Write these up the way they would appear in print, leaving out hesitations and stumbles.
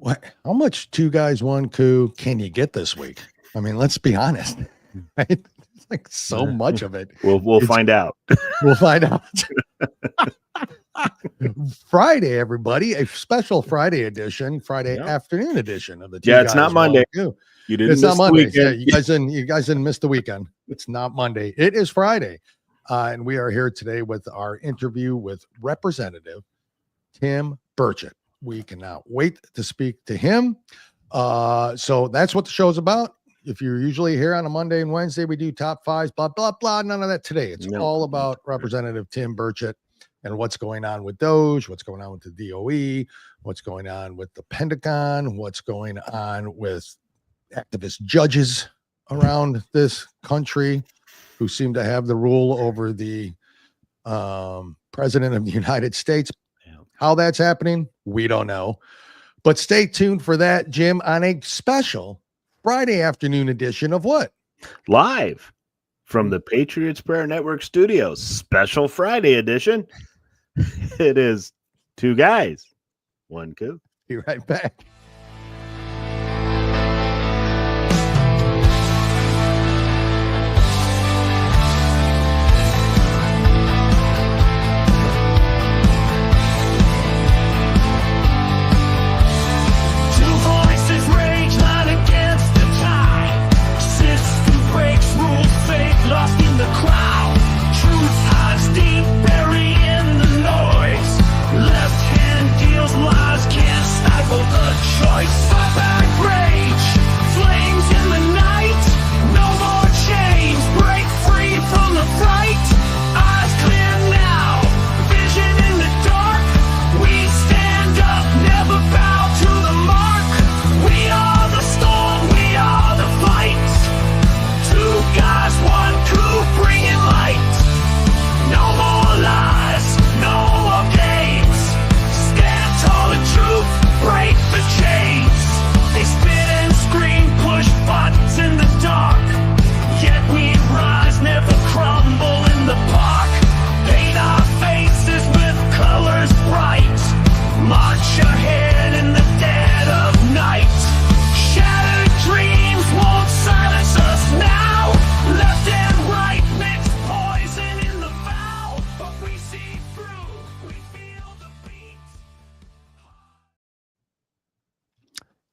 What? How much two guys, one coup can you get this week? I mean, let's be honest. Right? It's like so much of it. We'll find out. We'll find out. Friday, everybody, a special Friday edition, Friday afternoon edition of the two Yeah, guys, it's not Monday. You didn't it's miss not the Monday. weekend. Yeah, you guys didn't miss the weekend. It's not Monday. It is Friday. And we are here today with our interview with Representative Tim Burchett. We cannot wait to speak to him. So that's what the show's about. If you're usually here on a Monday and Wednesday, we do top fives, blah, blah, blah. None of that today. It's all about Representative Tim Burchett and what's going on with Doge, what's going on with the DOE, what's going on with the Pentagon, what's going on with activist judges around this country who seem to have the rule over the president of the United States. How that's happening, we don't know. But stay tuned for that, Jim, on a special Friday afternoon edition of what? Live from the Patriots Prayer Network studios, special Friday edition. It is two guys, one coup. Be right back.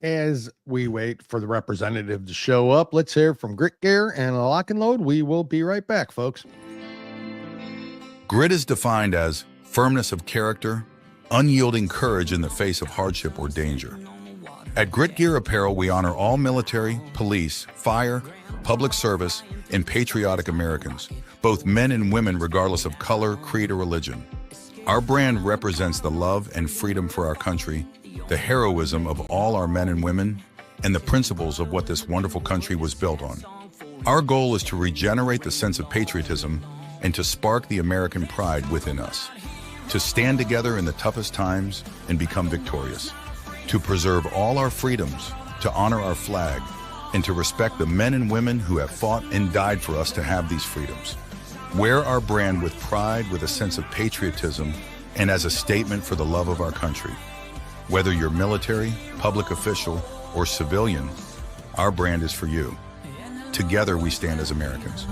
As we wait for the representative to show up, let's hear from Grit Gear and a Lock and Load. We will be right back, folks. Grit is defined as firmness of character, unyielding courage in the face of hardship or danger. At Grit Gear Apparel, we honor all military, police, fire, public service, and patriotic Americans, both men and women regardless of color, creed, or religion. Our brand represents the love and freedom for our country, the heroism of all our men and women, and the principles of what this wonderful country was built on. Our goal is to regenerate the sense of patriotism and to spark the American pride within us, to stand together in the toughest times and become victorious, to preserve all our freedoms, to honor our flag, and to respect the men and women who have fought and died for us to have these freedoms. Wear our brand with pride, with a sense of patriotism, and as a statement for the love of our country. Whether you're military, public official, or civilian, our brand is for you. Together we stand as Americans.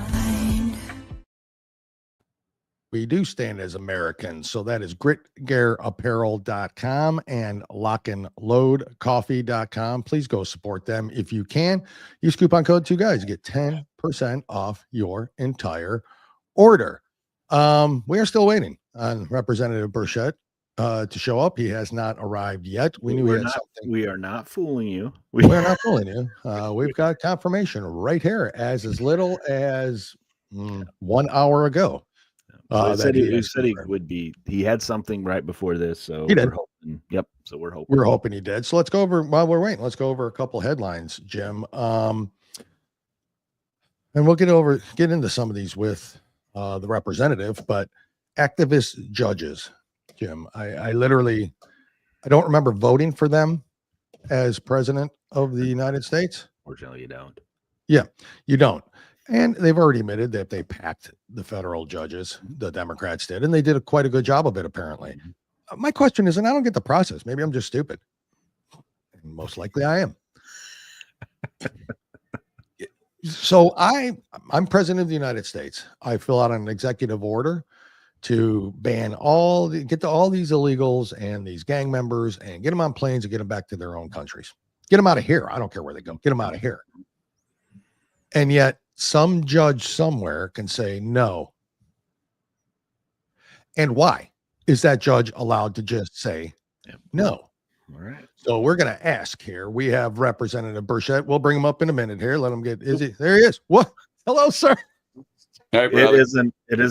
We do stand as Americans. So that is gritgearapparel.com and lockandloadcoffee.com. Please go support them if you can. Use coupon code 2guys. Get 10% off your entire order. We are still waiting on Representative Burchett to show up. He has not arrived yet. We knew he had something. We are not fooling you. We're not fooling you. We've got confirmation right here as little as 1 hour ago. He said he would be. He had something right before this, so he did. We're hoping. Yep. So we're hoping. We're hoping he did. So let's go over while we're waiting. Let's go over a couple headlines, Jim. And we'll get into some of these with the representative, but activist judges, Jim. I don't remember voting for them as president of the United States. Fortunately, you don't. Yeah, you don't. And they've already admitted that they packed the federal judges, the Democrats did, and they did quite a good job of it, apparently. My question is, and I don't get the process, maybe I'm just stupid. Most likely I am. So I'm president of the United States. I fill out an executive order to ban all these illegals and these gang members and get them on planes and get them back to their own countries. Get them out of here. I don't care where they go. Get them out of here. And yet some judge somewhere can say no. And why is that judge allowed to just say no? All right. So we're going to ask here. We have Representative Burchett. We'll bring him up in a minute here. Let him get, there he is. What? Hello, sir. Hey, It is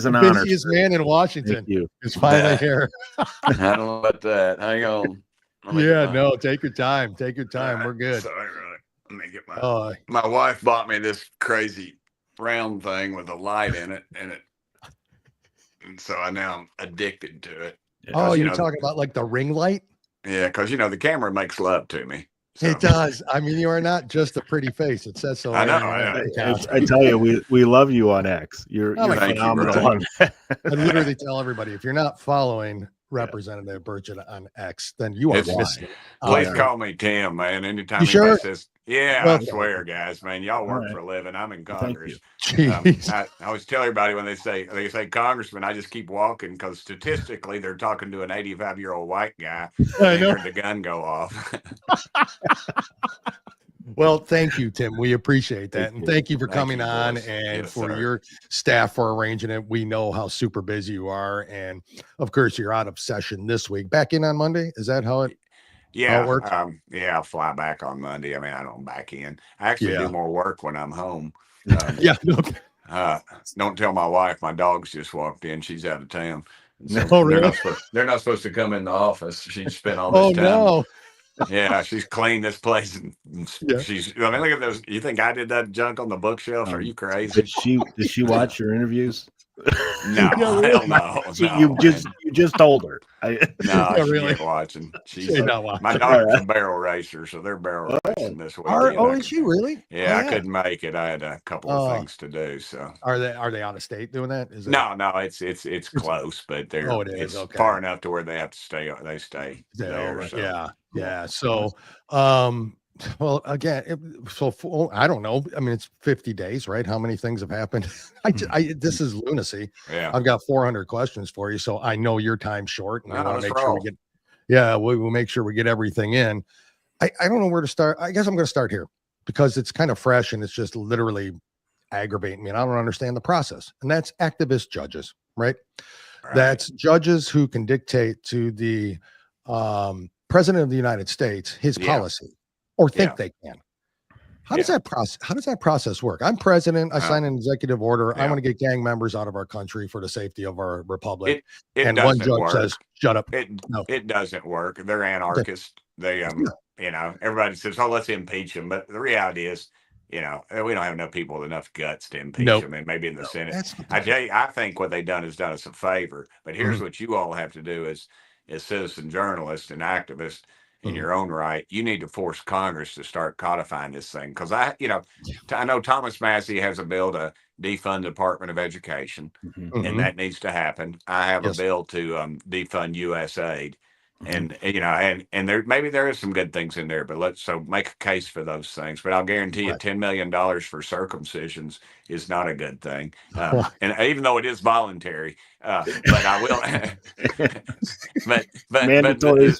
an honor. Busiest man in Washington. Thank you. Is finally here. I don't know about that. Hang on. Yeah, no, take your time. Take your time. We're good. Sorry, right. Let me get my wife bought me this crazy round thing with a light in it, and so now I'm addicted to it. Oh, you're talking about like the ring light? Yeah, because the camera makes love to me. So. It does. I mean, you are not just a pretty face. It says so. I know. I tell you, we love you on X. You're thank phenomenal. you, On I literally tell everybody, if you're not following Representative Burchett on X, then you are missing. Please call me Tim, man. Anytime you anybody sure? says, yeah, Well, I swear, guys, man, y'all work right. for a living. I'm in Thank Congress. Jeez. I always tell everybody when they say congressman, I just keep walking because statistically they're talking to an 85-year-old white guy. I They know. heard the gun go off. Well, thank you, Tim. We appreciate that. And thank you for Thank coming you, on boys. and Yes, for sir. your staff for arranging it. We know how super busy you are. And of course, you're out of session this week. Back in on Monday? Is that how it Yeah, works? I'll fly back on Monday. I mean, I don't back in. I actually do more work when I'm home. Yeah. No. Don't tell my wife. My dog's just walked in. She's out of town. And so Oh, really? they're not supposed to come in the office. She spent all Oh, this time. no. Yeah, she's cleaned this place, and Yeah. she's. I mean, look at those. You think I did that junk on the bookshelf? Are you crazy? Did she watch your interviews? No, Yeah, really? hell no. You just told her. No, Yeah, she really? ain't watching. She's not watching. my daughter's a barrel racer, so they're barrel racing this weekend. Is she really? Yeah, Oh, I couldn't make it. I had a couple of things to do. So Are they out of state doing that? Is it? no, it's close, but they're Oh, it is, it's okay. far enough to where they have to stay. They stay Yeah, there. So. yeah. So, well, again, I don't know. I mean, it's 50 days, right? How many things have happened? This is lunacy. Yeah. I've got 400 questions for you, so I know your time's short, and we want to let's make sure we roll. get. Yeah, we'll make sure we get everything in. I don't know where to start. I guess I'm going to start here because it's kind of fresh and it's just literally aggravating me, and I don't understand the process. And that's activist judges, right? That's judges who can dictate to the president of the United States his policy, or think they can. How does that process work? I'm president. I sign an executive order. I want to get gang members out of our country for the safety of our republic. It one doesn't judge work. says, "Shut up." It doesn't work. They're anarchists. They everybody says, "Oh, let's impeach them," but the reality is, we don't have enough people with enough guts to impeach them, and maybe in the Senate. I tell you, I think what they've done has done us a favor. But here's what you all have to do as citizen journalists and activists in your own right. You need to force Congress to start codifying this thing, because I know Thomas Massey has a bill to defund the Department of Education, and that needs to happen. I have a bill to defund USAID. And and there maybe there is some good things in there, but let's make a case for those things. But I'll guarantee you, $10 million for circumcisions is not a good thing. And even though it is voluntary, but I will. but mandatory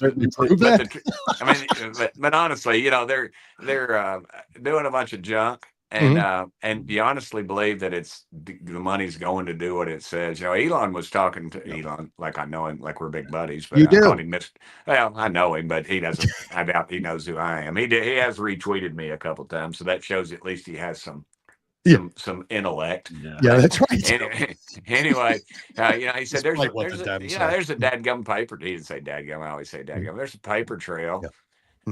but honestly, they're doing a bunch of junk. And you honestly believe that the money's going to do what it says? Elon was talking to Elon, like I know him, like we're big buddies. But You do? I know him, but he doesn't. I doubt he knows who I am. He has retweeted me a couple times, so that shows at least he has some intellect. Yeah, that's right. Anyway, he said there's a Mm-hmm. dadgum paper. He didn't say dadgum. I always say dadgum. There's a paper trail.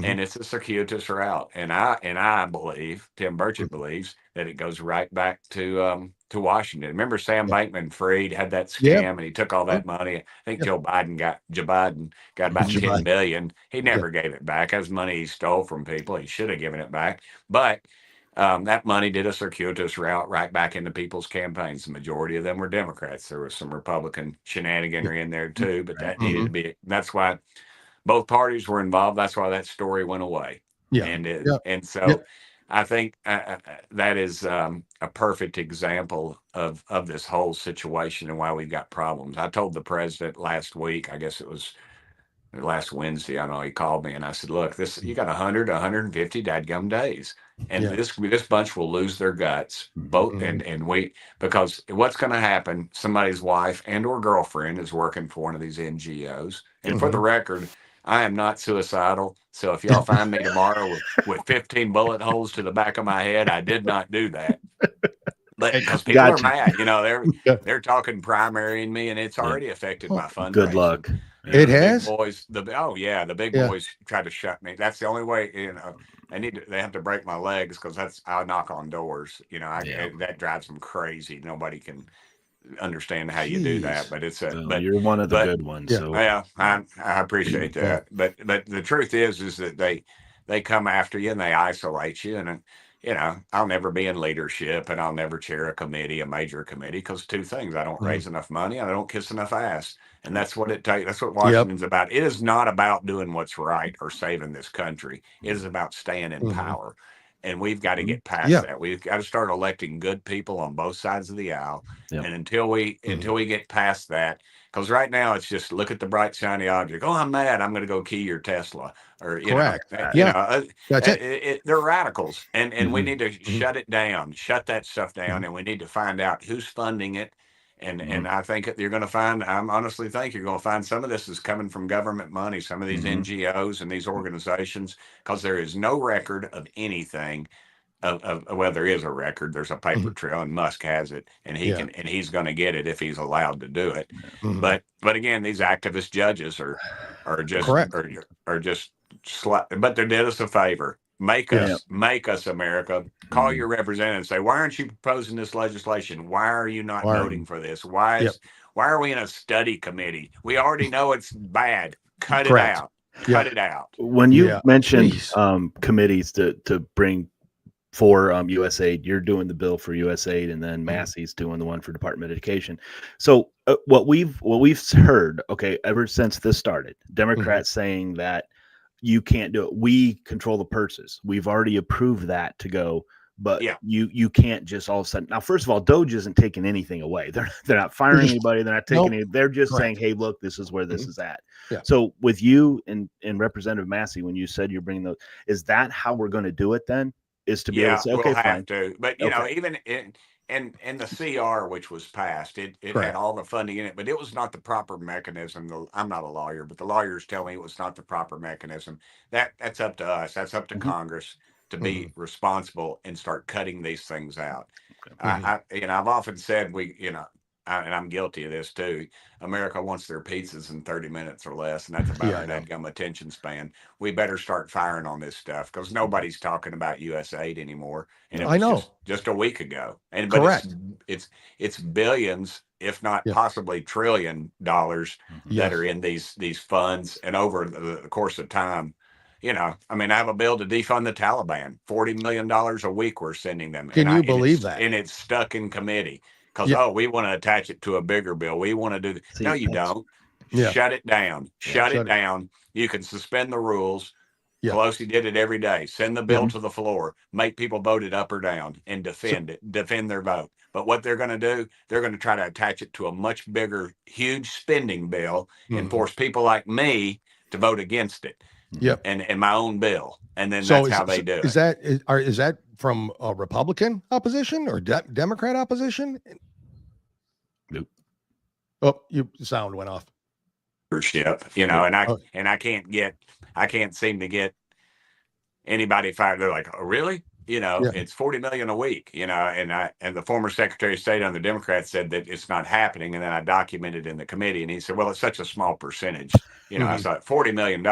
And it's a circuitous route, and I believe Tim Burchett believes that it goes right back to Washington. Remember, Sam Bankman-Fried had that scam, and he took all that money. I think Joe Biden got about $10 billion. He never gave it back. That was money he stole from people. He should have given it back, but that money did a circuitous route right back into people's campaigns. The majority of them were Democrats. There was some Republican shenaniganry in there too, but that needed to be. That's why. Both parties were involved. That's why that story went away. Yeah. And so Yep. I think that is a perfect example of this whole situation and why we've got problems. I told the president last week, I guess it was last Wednesday, I know he called me and I said, look, this, you got 100, 150 dadgum days. And Yeah. this bunch will lose their guts, both, Mhm. and we, because what's going to happen? Somebody's wife and or girlfriend is working for one of these NGOs. And for the record, I am not suicidal. So if y'all find me tomorrow with 15 bullet holes to the back of my head, I did not do that. But because people are Gotcha. mad, you know, Yeah. they're talking primarying me, and it's Yeah. already affected my fundraising. Good luck. You know, It the big has? boys, the big Yeah. boys try to shut me. That's the only way. You know, they have to break my legs because I knock on doors. You know, that drives them crazy. Nobody can understand how you do that, Jeez. but it's Well, you're one of the good ones. Yeah. So yeah, I appreciate Yeah. that. But the truth is that they come after you and they isolate you. And you know, I'll never be in leadership and I'll never chair a committee, a major committee, because two things: I don't raise enough money and I don't kiss enough ass. And that's what it takes. That's what Washington's about. It is not about doing what's right or saving this country. It is about staying in power. And we've got to get past that. We've got to start electing good people on both sides of the aisle. Yep. And until we get past that, because right now it's just look at the bright shiny object. Oh, I'm mad. I'm going to go key your Tesla, or Correct. you know, That's it. they're radicals, and we need to Mhm. shut it down, shut that stuff down, and we need to find out who's funding it. And I think you're going to find. I'm honestly think you're going to find some of this is coming from government money. Some of these NGOs and these organizations, because there is no record of anything. Well, there is a record. There's a paper trail, and Musk has it, and he's going to get it if he's allowed to do it. But again, these activist judges are just Correct. are just but they did us a favor. Make us America. Call your representative and say, why aren't you proposing this legislation? Why are you not voting for this? Why are we in a study committee? We already know it's bad. Cut it out. Cut it out. When you mentioned committees to bring for USAID, you're doing the bill for USAID, and then Massey's doing the one for Department of Education. So what we've heard, okay, ever since this started, Democrats saying that you can't do it. We control the purses. We've already approved that to go, but you can't just all of a sudden. Now, first of all, Doge isn't taking anything away. They're not firing anybody. They're not taking it. They're just saying, hey, look, this is where this is at. Yeah. So with you and Representative Massey, when you said you're bringing those, is that how we're going to do it then? Is to be able to say, okay, we'll have fine. to. But you know, even in the CR, which was passed, it had all the funding in it, but it was not the proper mechanism. I'm not a lawyer, but the lawyers tell me it was not the proper mechanism. That's up to us. That's up to Congress to be responsible and start cutting these things out. I've often said and I'm guilty of this too. America wants their pizzas in 30 minutes or less, and that's about our dadgum attention span. We better start firing on this stuff because nobody's talking about USAID anymore. And it was just a week ago. And but it's billions, if not possibly $1 trillion that are in these funds, and over the course of time. You know, I mean, I have a bill to defund the Taliban. $40 million a week we're sending them. Can you believe that? And it's stuck in committee. Because we want to attach it to a bigger bill. We want to do no, you don't. Shut it down. Shut it down. You can suspend the rules. Pelosi did it every day. Send the bill to the floor. Make people vote it up or down and defend it. Defend their vote. But what they're going to do, they're going to try to attach it to a much bigger, huge spending bill and force people like me to vote against it. And my own bill. And then that's how they do it. Is that from a Republican opposition or Democrat opposition? Nope. Oh, your sound went off. You know, and I can't seem to get anybody fired. They're like, oh, really? You know, it's 40 million a week, you know, and the former Secretary of State on the Democrats said that it's not happening. And then I documented in the committee, and he said, well, it's such a small percentage. You know, I thought $40 million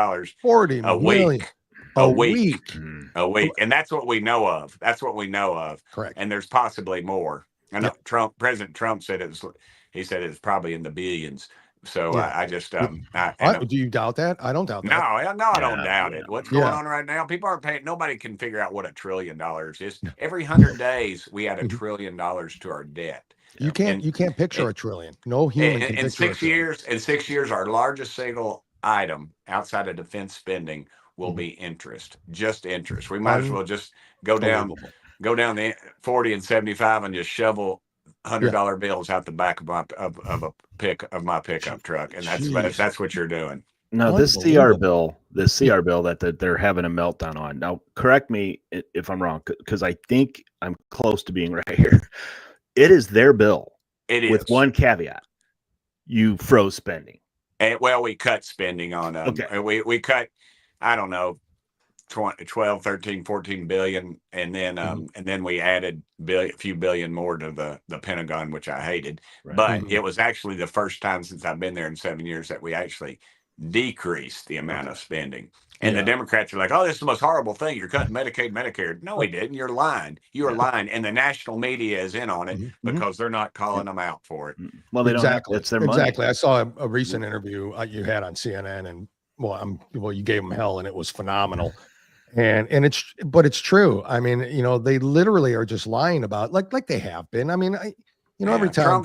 a week. A week. And that's what we know of. That's what we know of. Correct. And there's possibly more. I know President Trump said he said it's probably in the billions. So I just do you doubt that? I don't doubt that. No, I don't doubt it. What's going on right now? People aren't paying. Nobody can figure out what $1 trillion is. Every 100 days, we add $1 trillion to our debt. You can't picture $1 trillion. No human can picture in 6 years. In 6 years, our largest single item outside of defense spending will be interest, just interest. We might as well just go down the 40 and 75 and just shovel $100 bills out the back of my pickup truck, and that's what you're doing. No, this CR bill that they're having a meltdown on. Now, correct me if I'm wrong, because I think I'm close to being right here. It is their bill. It is, with one caveat: you froze spending. Well, we cut spending on we cut, I don't know, 12, 13, 14 billion, and then we added a few billion more to the Pentagon, which I hated. Right. But it was actually the first time since I've been there in 7 years that we actually decreased the amount of spending. And the Democrats are like, "Oh, this is the most horrible thing. You're cutting Medicaid, Medicare." No, we didn't. You're lying. You are lying. And the national media is in on it because they're not calling them out for it. Well, they don't have, it's their money. Exactly. I saw a recent interview you had on CNN, and you gave them hell, and it was phenomenal. And it's true. I mean, they literally are just lying about like they have been. I mean, every time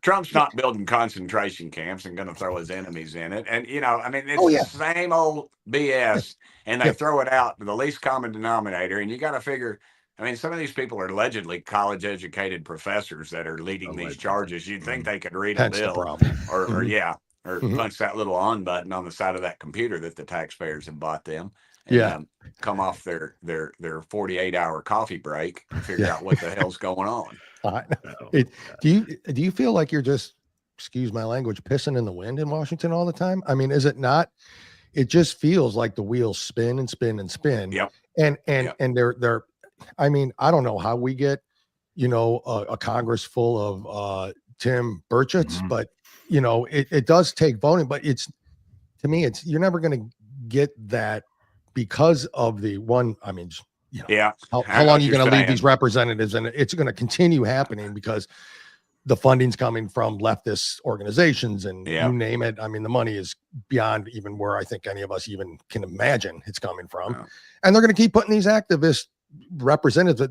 Trump's not building concentration camps and going to throw his enemies in it. And, I mean, it's the same old BS, and they throw it out to the least common denominator. And you got to figure, I mean, some of these people are allegedly college educated professors that are leading these charges. You'd think they could read a bill or punch that little on button on the side of that computer that the taxpayers have bought them. And, come off their 48-hour coffee break and figure out what the hell's going on. Do you feel like you're just, excuse my language, pissing in the wind in Washington all the time? I mean, is it not? It just feels like the wheels spin and spin and spin. Yep. And they're I mean, I don't know how we get, a Congress full of Tim Burchetts, but it does take voting. But to me, you're never going to get that because of the one. I mean, how long are you going to leave these representatives? And it's going to continue happening because the funding's coming from leftist organizations and you name it. I mean, the money is beyond even where I think any of us even can imagine it's coming from. And they're going to keep putting these activist representatives,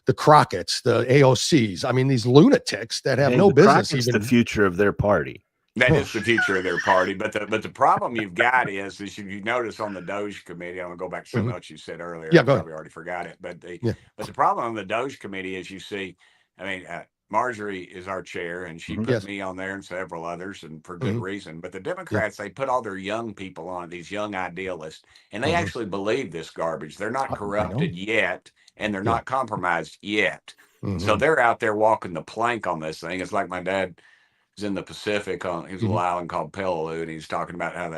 the Crockett's, the AOCs. I mean, these lunatics that have no business. Even the future of their party. That is the future of their party. But the problem you've got is you notice on the Doge committee, I'm going to go back to something else you said earlier. I probably already forgot it. But the problem on the Doge committee is you see, I mean, Marjorie is our chair, and she put me on there and several others, and for good reason. But the Democrats, they put all their young people on, these young idealists, and they actually believe this garbage. They're not corrupted yet, and they're not compromised yet. So they're out there walking the plank on this thing. It's like my dad was in the Pacific he was a little island called Peleliu, and he's talking about how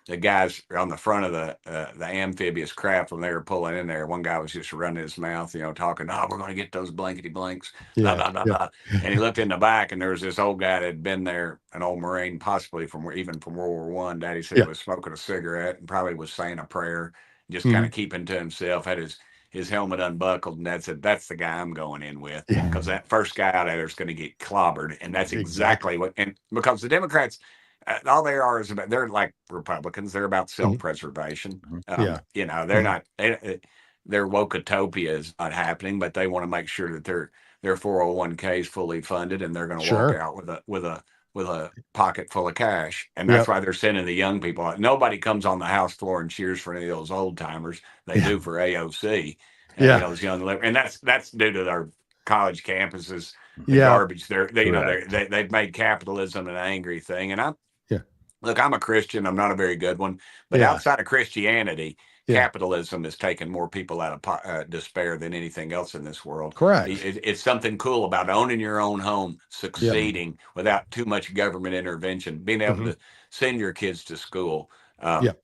the guys on the front of the amphibious craft, when they were pulling in there, one guy was just running his mouth, talking, "Oh, we're going to get those blankety blanks," blah, blah, blah, blah. And he looked in the back, and there was this old guy that had been there, an old Marine, possibly from World War I. Daddy said he was smoking a cigarette and probably was saying a prayer, just kind of keeping to himself, had his helmet unbuckled, and Dad said, "That's the guy I'm going in with, because that first guy out there is going to get clobbered." And that's exactly what, and because the Democrats, all they are is about, they're like Republicans. They're about self-preservation. They're not, their woke-utopia is not happening, but they want to make sure that their 401k is fully funded, and they're going to walk out with a pocket full of cash. And that's why they're sending the young people out. Nobody comes on the House floor and cheers for any of those old timers. They do for AOC and those young, and that's due to their college campuses, the garbage. They've made capitalism an angry thing. And look, I'm a Christian. I'm not a very good one, but outside of Christianity, capitalism has taken more people out of despair than anything else in this world. Correct. It's something cool about owning your own home, succeeding without too much government intervention, being able to send your kids to school,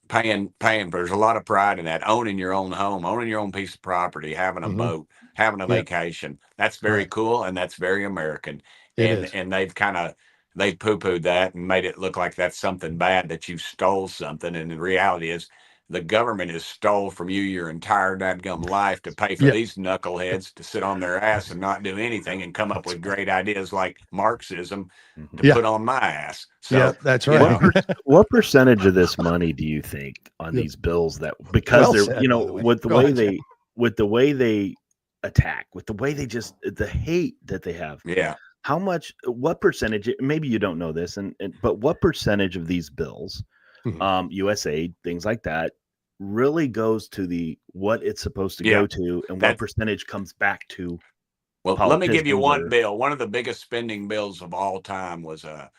paying. There's a lot of pride in that. Owning your own home, owning your own piece of property, having a boat, having a vacation. That's very cool, and that's very American. And they've poo-pooed that and made it look like that's something bad, that you stole something. And the reality is, the government has stole from you your entire dadgum life to pay for these knuckleheads to sit on their ass and not do anything and come up with great ideas like Marxism to put on my ass. So that's right. What percentage of this money do you think on these bills that, because they're, with the way they attack, with the way they just, the hate that they have. How much, what percentage, maybe you don't know this, but what percentage of these bills, USAID, things like that, really goes to what it's supposed to go to and what percentage comes back to. Well, let me give you one bill. One of the biggest spending bills of all time was a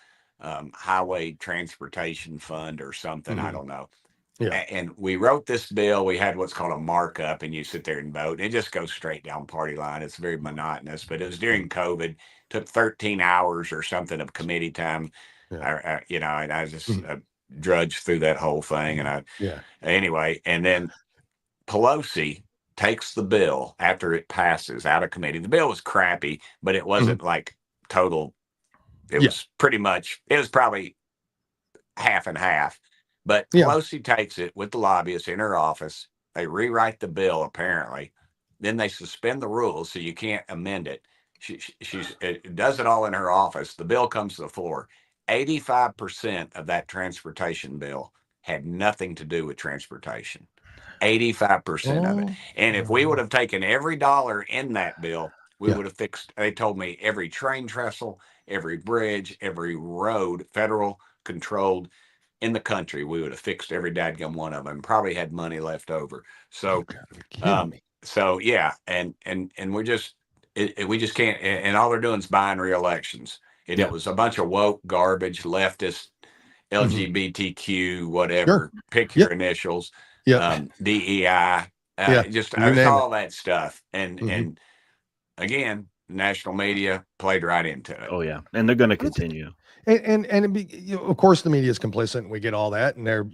highway transportation fund or something. I don't know. Yeah. And we wrote this bill. We had what's called a markup, and you sit there and vote. And it just goes straight down party line. It's very monotonous, but it was during COVID. Took 13 hours or something of committee time. Yeah. And I just drudged through that whole thing. And anyway, and then Pelosi takes the bill after it passes out of committee. The bill was crappy, but it wasn't like total. It was pretty much, it was probably half and half. But Pelosi takes it with the lobbyists in her office. They rewrite the bill, apparently. Then they suspend the rules so you can't amend it. She does it all in her office. The bill comes to the floor. 85% of that transportation bill had nothing to do with transportation. 85% of it. And if we would have taken every dollar in that bill, we would have fixed, they told me, every train trestle, every bridge, every road, federal controlled in the country. We would have fixed every dadgum one of them, probably had money left over. So, and we just can't, and all they're doing is buying re-elections. It was a bunch of woke garbage, leftist, LGBTQ, whatever, pick your initials, DEI, just all that stuff. And again, national media played right into it. Oh yeah. And they're going to continue. And of course the media is complicit and we get all that and they're,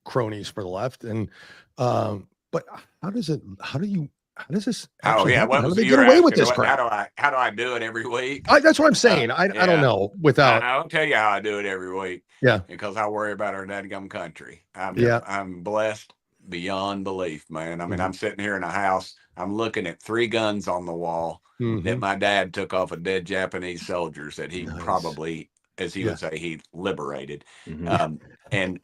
cronies for the left. And, but how does this actually happen? How do they get away with this crap? How do I do it every week? That's what I'm saying. I don't know without. I'll tell you how I do it every week. Yeah. Because I worry about our dadgum country. I'm blessed beyond belief, man. I mean, I'm sitting here in a house. I'm looking at 3 guns on the wall that my dad took off of dead Japanese soldiers that he probably, as he would say, he liberated. And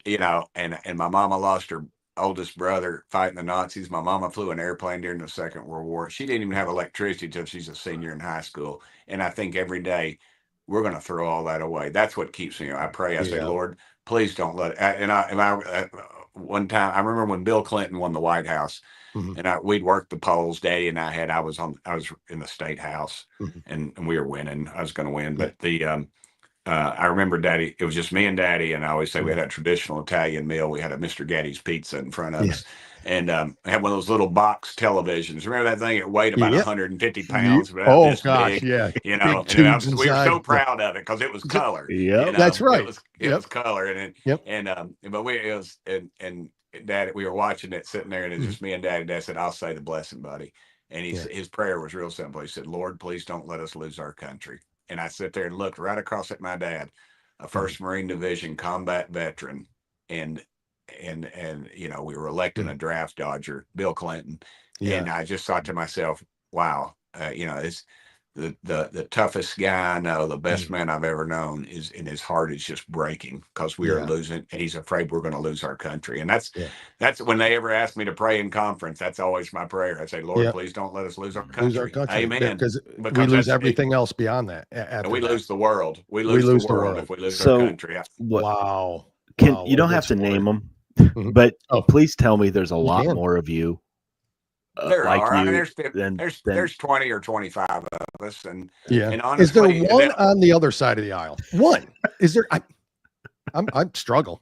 my mama lost her oldest brother fighting the Nazis. My mama flew an airplane during the Second World War. She didn't even have electricity until she's a senior in high school. And I think every day we're going to throw all that away. That's what keeps me. I pray. I say, Lord, please don't let it. One time, I remember when Bill Clinton won the White House, and we'd worked the polls. Daddy and I was in the state house, and we were winning. I was going to win, but I remember Daddy. It was just me and Daddy, and I always say we had a traditional Italian meal. We had a Mr. Gaddy's pizza in front of us, and I had one of those little box televisions. Remember that thing? It weighed about 150 pounds. But big, yeah. And we were so proud of it because it was color. Yeah, that's right. It was color, and Dad, we were watching it, sitting there, and it's just me and Dad. Dad said, "I'll say the blessing, buddy." And his prayer was real simple. He said, "Lord, please don't let us lose our country." And I sit there and looked right across at my dad, a 1st Marine Division combat veteran, and we were electing a draft dodger, Bill Clinton, and I just thought to myself, "Wow, it's the toughest guy I know, the best man I've ever known is, in his heart is just breaking because we are losing, and he's afraid we're going to lose our country." And that's when they ever ask me to pray in conference. That's always my prayer. I say, "Lord, please don't let us lose our country." Amen. Because we lose everything else beyond that. We lose the world. We lose the world if we lose our country. Wow. You don't have to name them, but please tell me there's a lot more of you. There are. There's 20 or 25 of us, and honestly, is there one on the other side of the aisle? One? Is there? I struggle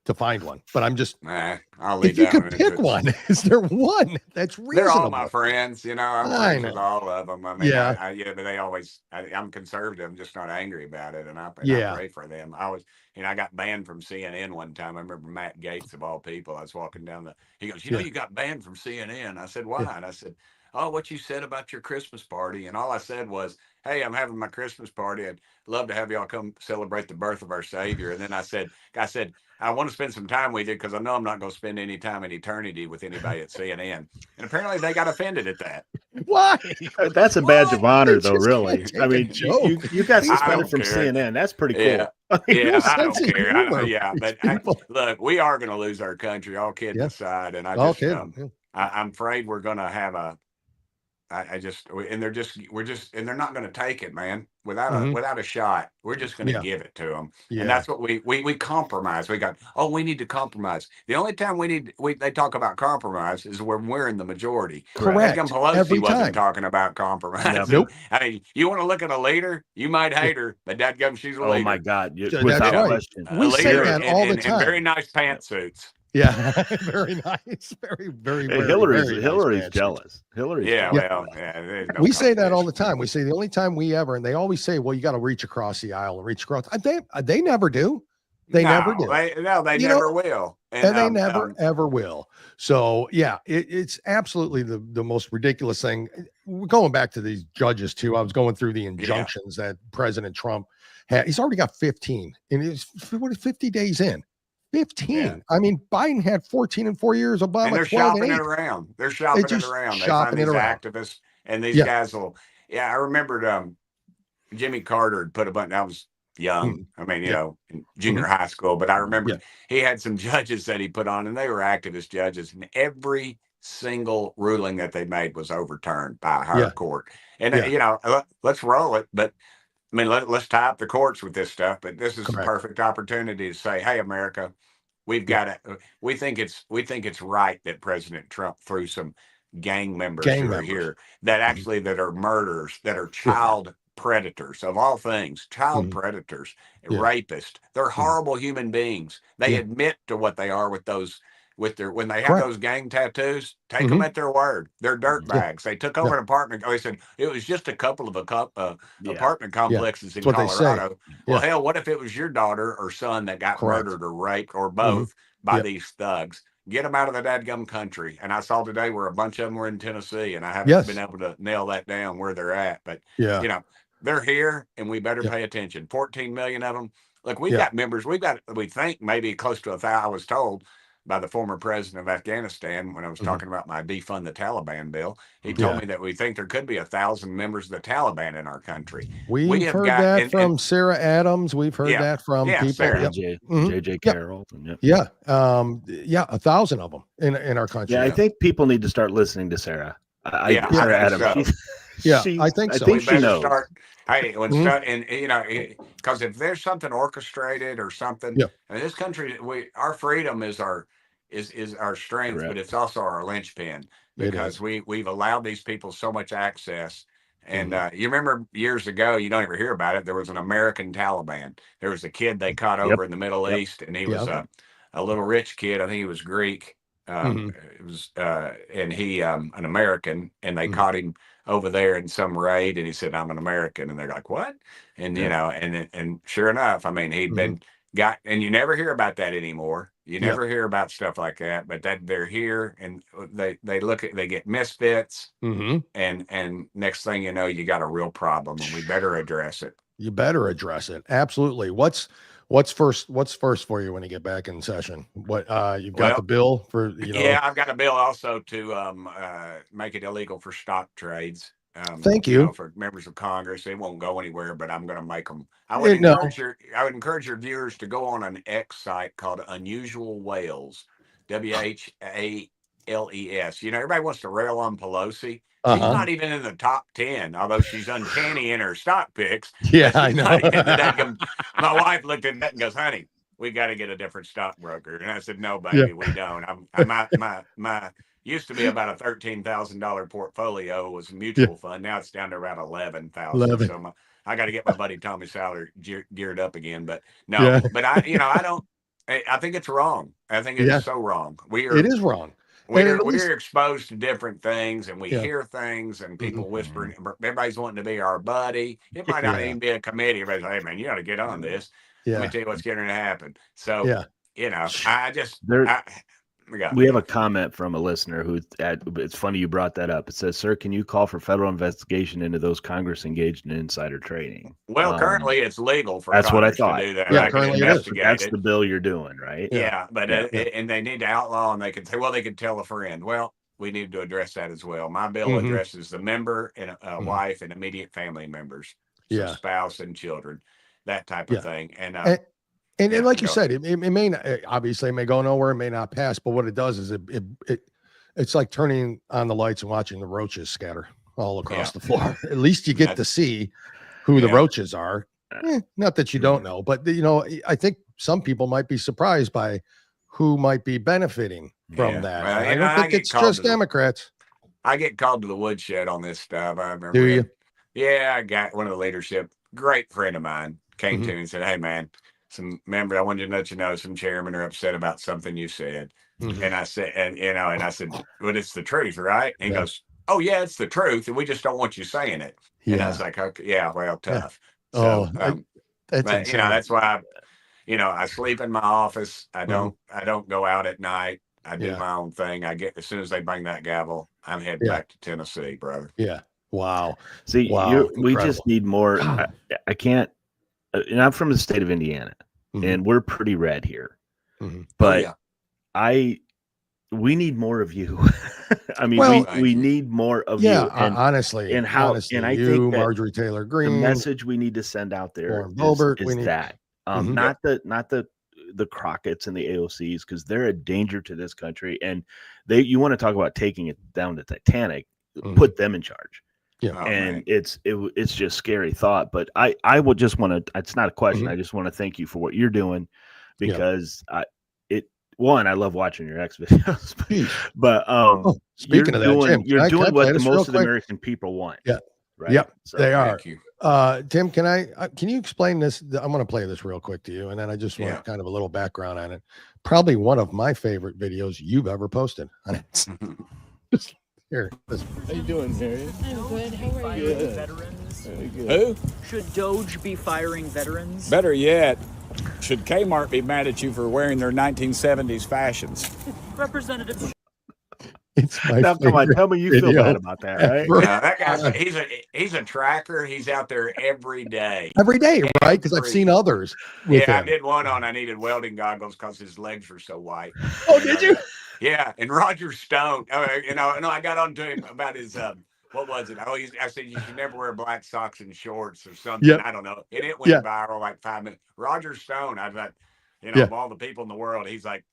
to find one, but I'm just. I'll leave if you could pick one, is there one that's reasonable? They're all my friends. I'm friends with all of them. I mean, but they always. I'm conservative. I'm just not angry about it, and I pray for them. I got banned from CNN one time. I remember Matt Gaetz, of all people. I was walking down he goes, you got banned from CNN. I said, why? And I said, oh, what you said about your Christmas party. And all I said was, hey, I'm having my Christmas party. I'd love to have y'all come celebrate the birth of our Savior. And then I said, I want to spend some time with you because I know I'm not going to spend any time in eternity with anybody at CNN. And apparently they got offended at that. Why? That's a badge of honor, though, really. I mean, you got suspended from CNN. That's pretty cool. I don't care. But look, we are going to lose our country, all kids aside. And I'm afraid we're going to have and they're not going to take it, man, without a shot. We're just going to give it to them. And that's what we compromise. We need to compromise. The only time they talk about compromise is when we're in the majority. Correct. Pelosi Every wasn't time. talking about compromise. Nope. I mean, you want to look at a leader, you might hate her, but dadgum, she's a leader. Oh my God. That's Without right. question. We say that all the time. And very nice pantsuits. Yeah, very nice. Very, Hey, very, Hillary's very nice jealous. Hillary's Yeah, jealous. well, we say that all the time. We say the only time we ever, and they always say, well, you got to reach across the aisle and reach across. They never do. They never do. They never will. And they never, ever will. So, yeah, it's absolutely the most ridiculous thing. We're going back to these judges, too. I was going through the injunctions that President Trump had. He's already got 15, and it's 50 days in. 15. Yeah. I mean, Biden had 14 in 4 years. Obama, and they're 12 shopping and 8. It around. They're shopping it around. They find these activists, and these guys will. Yeah, I remembered Jimmy Carter had put a button. I was young. I mean, you know, in junior high school, but I remember he had some judges that he put on, and they were activist judges, and every single ruling that they made was overturned by a higher court. And you know, let's roll it, but. I mean, let's tie up the courts with this stuff, but this is a perfect opportunity to say, "Hey, America, we've got to. We think it's right that President Trump threw some gang members are here that actually that are murderers, that are child predators of all things, child predators, rapists. They're horrible human beings. They admit to what they are with those." When they have those gang tattoos, take them at their word. They're dirt bags. They took over an apartment. They said it was just a couple of apartment complexes in Colorado. Well, hell, what if it was your daughter or son that got murdered or raped or both by these thugs? Get them out of the dadgum country. And I saw today where a bunch of them were in Tennessee, and I haven't been able to nail that down where they're at. But you know, they're here, and we better pay attention. 14 million of them. Look, we've got members. We think maybe close to 1,000. I was told by the former president of Afghanistan when I was talking about my defund the Taliban bill. He told me that we think there could be 1,000 members of the Taliban in our country. We've heard that from Sarah Adams. We've heard that from people. JJ Carroll. 1,000 of them in our country. Yeah, I think people need to start listening to Sarah. Sarah Adams. So. I think so. I think she knows. Hey, and you know, because if there's something orchestrated or something, in this country, our freedom is our strength, but it's also our linchpin because we've allowed these people so much access. And you remember years ago, you don't ever hear about it. There was an American Taliban. There was a kid they caught over in the Middle East, and he was a little rich kid. I think he was Greek. It was and he an American, and they caught him over there in some raid, and he said, "I'm an American," and they're like, "What?" And you know, and sure enough, I mean, he'd been got, and you never hear about that anymore. You never hear about stuff like that, but that they're here, and they get misfits, and next thing you know, you got a real problem, and we better address it. You better address it. Absolutely. What's first for you when you get back in session? What you've got the bill for, you know? Yeah, I've got a bill also to make it illegal for stock trades. Thank you. For members of Congress. They won't go anywhere, but I'm going to make them. I would encourage your viewers to go on an X site called Unusual Whales, WHALES. You know, everybody wants to rail on Pelosi. She's not even in the top 10, although she's uncanny in her stock picks. Yeah, I know. My wife looked at that and goes, "Honey, we got to get a different stockbroker." And I said, "No, baby, we don't. My used to be about a $13,000 portfolio was a mutual fund. Now it's down to around 11,000. So I got to get my buddy Tommy Sauer geared up again. But no, but I think it's wrong. I think it's so wrong. It is wrong. We're exposed to different things, and we hear things, and people whispering. Everybody's wanting to be our buddy. It might not even be a committee. Everybody's like, "Hey, man, you got to get on this." Let me tell you what's going to happen. So, you know, we have a comment from a listener who, it's funny you brought that up. It says, "Sir, can you call for federal investigation into those Congress engaged in insider trading?" Well, currently it's legal for that's Congress what I thought. To do that. Yeah, currently that's the bill you're doing, right? Yeah, but and they need to outlaw, and they could say, well, they could tell a friend. Well, we need to address that as well. My bill addresses the member and wife and immediate family members, spouse and children, that type of thing. And like you said, it may not, obviously it may go nowhere, it may not pass, but what it does is it's like turning on the lights and watching the roaches scatter. all across the floor. At least you get to see who the roaches are. Not that you don't know, but I think some people might be surprised by who might be benefiting from that. Well, I don't think it's just Democrats. I get called to the woodshed on this stuff. I remember. Do you? Yeah, I got one of the leadership, great friend of mine, came to me and said, "Hey, man, some member, I wanted to let you know some chairmen are upset about something you said." And I said, and I said, "Well, it's the truth, right?" And he goes, "Oh yeah, it's the truth, and we just don't want you saying it." And I was like, "Okay, yeah, well, tough." So, that's but insane. that's why I sleep in my office. I don't go out at night. I do my own thing. I get, as soon as they bring that gavel, I'm heading back to Tennessee, brother. Yeah. Wow. See, wow. We just need more. I can't, and I'm from the state of Indiana, and we're pretty red here. But we need more of you. I mean, we need more of you. And, honestly, and I think that Marjorie Taylor Greene, the message we need to send out there is that not the Crockett's and the AOCs, because they're a danger to this country, and you want to talk about taking it down to Titanic, put them in charge. And it's just scary thought. But I would just want to, it's not a question. I just want to thank you for what you're doing, because I love watching your X videos, but speaking of that, Tim, you're doing what the most of the American people want. Yeah. Right. Yep. So, they are. Tim, can you explain this? I'm going to play this real quick to you, and then I just want kind of a little background on it. Probably one of my favorite videos you've ever posted on it. Here, how you doing, Harriet? I'm good. How are you? Veterans. Who? Should Doge be firing veterans? Better yet, should Kmart be mad at you for wearing their 1970s fashions? Representative. It's my now, come on, tell me you feel bad about that, right? Yeah, that guy, he's a tracker. He's out there every day. Right? Because I've seen others. I did one on. I needed welding goggles because his legs were so white. Oh, did you? Yeah, and Roger Stone. I got on to him about his what was it? I said you should never wear black socks and shorts or something. I don't know. And it went viral like 5 minutes. Roger Stone. I thought, of all the people in the world, he's like,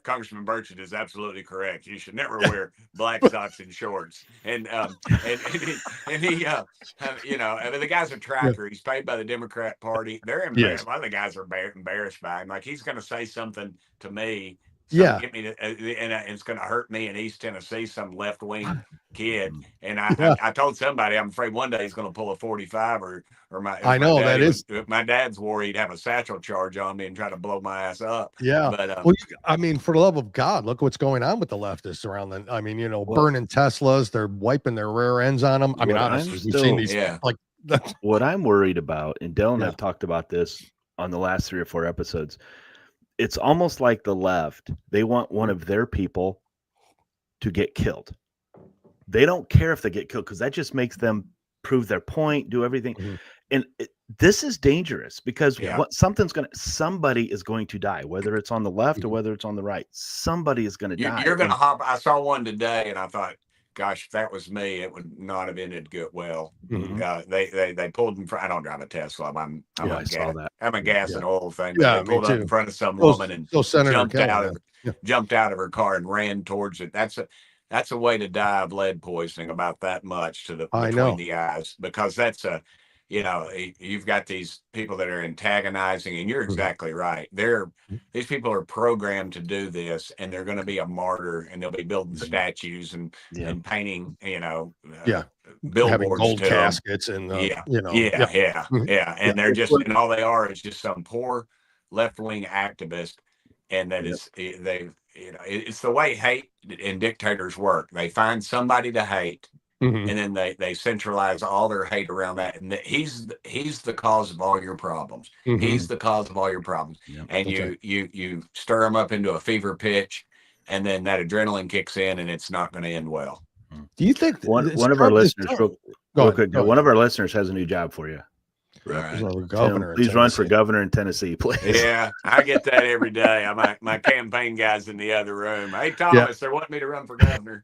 Congressman Burchett is absolutely correct. You should never wear black socks and shorts. And he the guy's a tracker. He's paid by the Democrat Party. They're embarrassed. A lot of the guys are embarrassed by him. Like, he's going to say something to me. Get me and it's going to hurt me in East Tennessee, some left wing kid. And I told somebody, I'm afraid one day he's going to pull a 45 or my. I know that is. If my dad's war, he'd have a satchel charge on me and try to blow my ass up. Yeah. But I mean, for the love of God, look what's going on with the leftists around the. I mean, burning Teslas, they're wiping their rear ends on them. I mean, honestly, we've seen these like. What I'm worried about, and Dylan and I've talked about this on the last 3 or 4 episodes. It's almost like the left, they want one of their people to get killed. They don't care if they get killed, because that just makes them prove their point, do everything. And this is dangerous, because somebody is going to die, whether it's on the left or whether it's on the right. Somebody is going to die. You're going to hop. I saw one today and I thought, gosh, if that was me, it would not have ended good well. They pulled in front. I don't drive a Tesla. I'm a gas and oil thing. They pulled up in front of some woman and jumped out of her car and ran towards it. That's a way to die of lead poisoning, about that much between the eyes, because that's you've got these people that are antagonizing, and you're exactly right. These people are programmed to do this, and they're going to be a martyr, and they'll be building statues and painting, billboards, having gold caskets, and and they're just, and all they are is just some poor left-wing activist, and that is it's the way hate and dictators work. They find somebody to hate. And then they centralize all their hate around that, and he's the cause of all your problems. He's the cause of all your problems, and you stir them up into a fever pitch, and then that adrenaline kicks in, and it's not going to end well. Do you think one of our listeners, one of our listeners has a new job for you? Governor, please run for governor in Tennessee, please. Yeah, I get that every day. My campaign guy's in the other room. Hey, Thomas, they're wanting me to run for governor.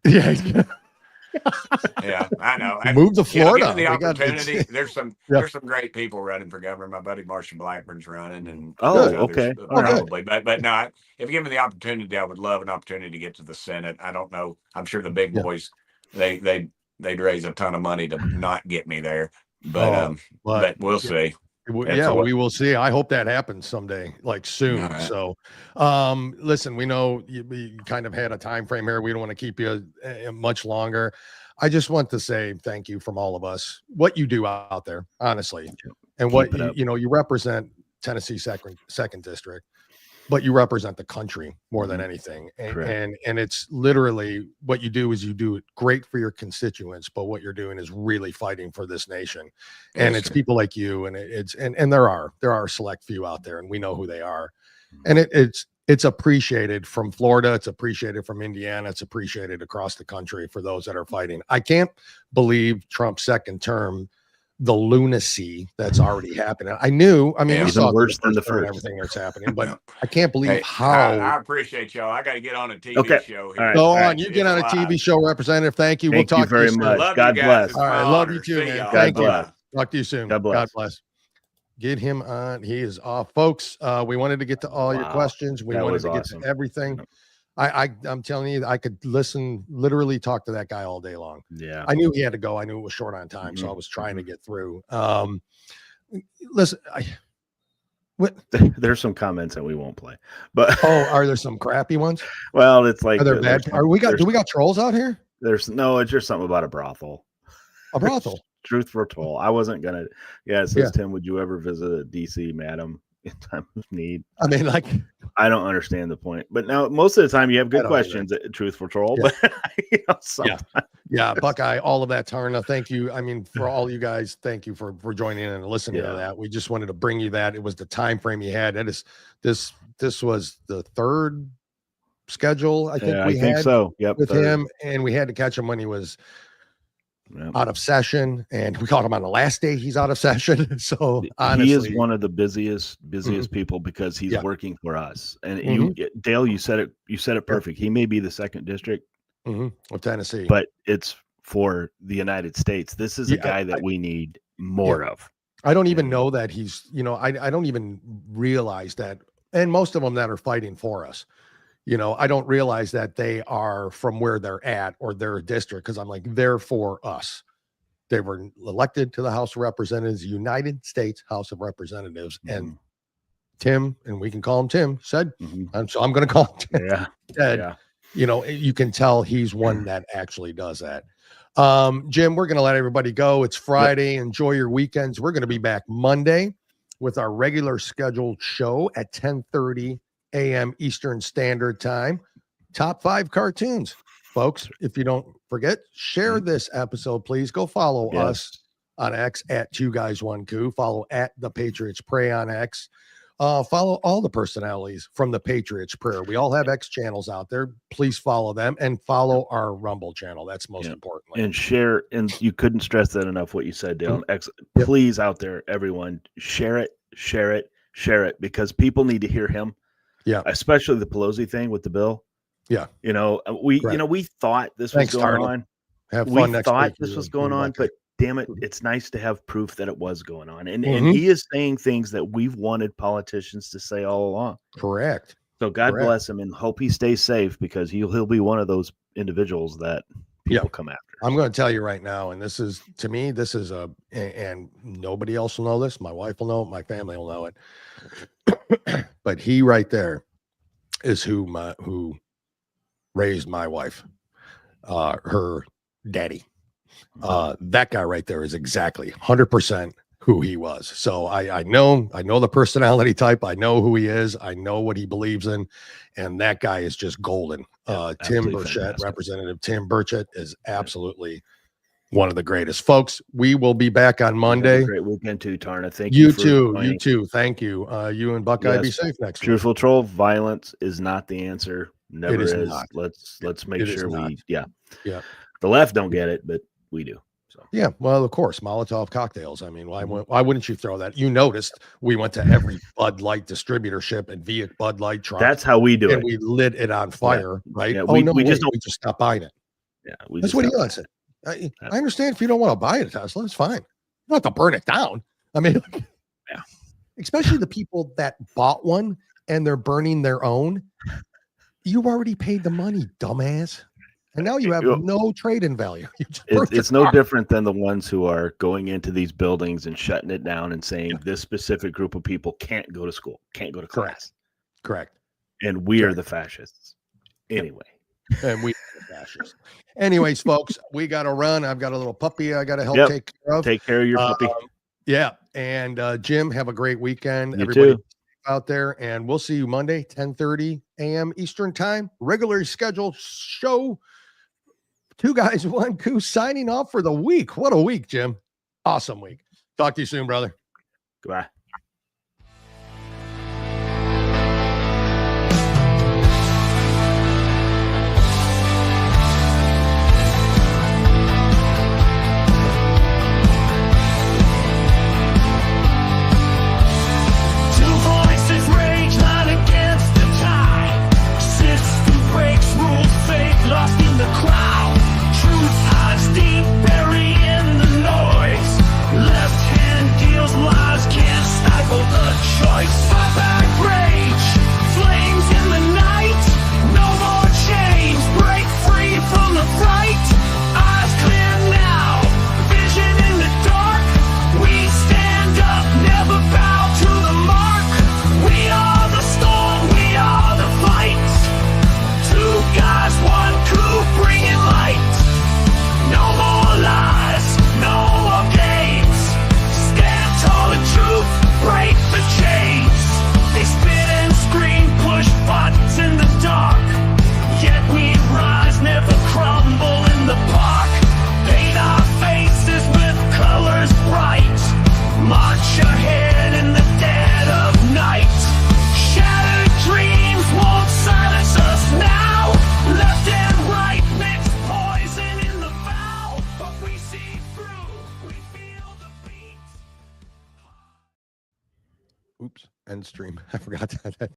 Yeah, I know. Move to Florida. The opportunity. There's some great people running for governor. My buddy Marshall Blackburn's running, and okay, probably. But no, if you give me the opportunity, I would love an opportunity to get to the Senate. I don't know. I'm sure the big boys, they they'd raise a ton of money to not get me there. But we'll see. Yeah, we will see. I hope that happens someday, like soon. Right. So, listen, we know you kind of had a time frame here. We don't want to keep you much longer. I just want to say thank you from all of us. What you do out there, honestly, and what you represent Tennessee second district, but you represent the country more than anything. And it's literally what you do is you do it great for your constituents, but what you're doing is really fighting for this nation. And it's people like you, and and there are a select few out there, and we know who they are. And it's appreciated from Florida. It's appreciated from Indiana. It's appreciated across the country for those that are fighting. I can't believe Trump's second term, the lunacy that's already happening. I mean, we saw worse than the first. Everything that's happening, but I can't believe how. I appreciate y'all. I got to get on a TV show here. Right. Go on. You get on a TV show, Representative. Thank you. We'll talk very much. God bless. All right. Love you too, man. Thank you. Talk to you soon. God bless. God bless. Get him on. He is off, folks. We wanted to get to all your questions. We wanted to get to everything. I'm telling you, I could literally talk to that guy all day long. Yeah. I knew he had to go. I knew it was short on time. So I was trying to get through. Listen, there's some comments that we won't play, but are there some crappy ones? Well, it's like, are there bad? Do we got trolls out here? It's just something about a brothel. A brothel. Truth for told. I wasn't gonna. Yeah, it says, Tim, would you ever visit a DC, madam, in time of need? I mean, like, I don't understand the point. But now, most of the time, you have good questions. Truth for troll, but Buckeye, all of that, Tarna. Thank you. I mean, for all you guys, thank you for joining in and listening to that. We just wanted to bring you that. It was the time frame you had. That is this was the third schedule. I think so. Yep, with him, and we had to catch him when he was out of session, and we caught him on the last day he's out of session. So honestly, he is one of the busiest people because he's working for us. And Dale, you said it perfect. He may be the second district of Tennessee, but it's for the United States. This is a guy that we need more of. I don't even know that he's, I don't even realize that. And most of them that are fighting for us, I don't realize that they are from where they're at or their district, because I'm like, they're for us. They were elected to the House of Representatives, United States House of Representatives. And Tim, and we can call him Tim, said, so I'm going to call him Tim. Said, you can tell he's one that actually does that. Jim, we're going to let everybody go. It's Friday. Enjoy your weekends. We're going to be back Monday with our regular scheduled show at 10:30 a.m. Eastern Standard Time. Top 5 cartoons, folks. If you don't forget, share this episode, please. Go follow us on X at 2guys1coup. Follow at the Patriots Pray on X. Follow all the personalities from the Patriots Prayer. We all have X channels out there. Please follow them and follow our Rumble channel. That's most important. And share. And you couldn't stress that enough. What you said, Dale. X. Please, out there, everyone, share it, because people need to hear him. Yeah, especially the Pelosi thing with the bill. Yeah, we thought this was going on. Have fun. We thought this was going on, but damn it, it's nice to have proof that it was going on. And he is saying things that we've wanted politicians to say all along. Correct. So God bless him, and hope he stays safe, because he'll be one of those individuals that people come after. I'm going to tell you right now, and this is, to me, and nobody else will know this. My wife will know it. My family will know it. But he right there is who raised my wife, her daddy. That guy right there is exactly 100% who he was. So I know the personality type. I know who he is. I know what he believes in. And that guy is just golden. Tim Burchett, fantastic. Representative Tim Burchett is absolutely one of the greatest. Folks, we will be back on Monday. Great weekend too, Tarna. Thank you. You too. Thank you. You and Buckeye be safe next week. Truthful troll, violence is not the answer. Never is. Not. Let's make sure we yeah. The left don't get it, but we do. So yeah, well, of course, Molotov cocktails. I mean, why wouldn't you throw that? You noticed we went to every Bud Light distributorship and via Bud Light truck. That's how we do it. And we lit it on fire, right? Yeah, we just stopped buying it. Yeah, that's what he wants. I understand if you don't want to buy a Tesla, it's fine. You don't have to burn it down. I mean, especially the people that bought one and they're burning their own. You already paid the money, dumbass. and now you have no trade-in value. It's no different than the ones who are going into these buildings and shutting it down and saying this specific group of people can't go to school, can't go to class. Correct. And we are the fascists. Anyway. And we are the fascists. Anyways, folks, we got to run. I've got a little puppy I got to help take care of. Take care of your puppy. Yeah. And Jim, have a great weekend. You Everybody too. Out there. And we'll see you Monday, 10:30 a.m. Eastern time. Regularly scheduled show. 2 guys, 1 coup signing off for the week. What a week, Jim. Awesome week. Talk to you soon, brother. Goodbye. Lost in the crowd, truth hides deep, burying the noise. Left hand deals lies, can't stifle the choice. Barbaric rage, flames in the night. No more chains, break free from the fright. Eyes clear now, vision in the dark. We stand up, never bow to the mark. We are the storm, we are the fight. 2 guys, 1 coup, bringing light. No more lies, no more games. Stand tall and truth, break the chains. They spit and scream, push buttons in the dark. Yet we rise, never crumble in the park. Paint our faces with colors bright. March ahead in the dead of night. Shattered dreams won't silence us now. Left and right mixed poison in the vow. But we see through, we feel the beat. Oops. End stream. I forgot that.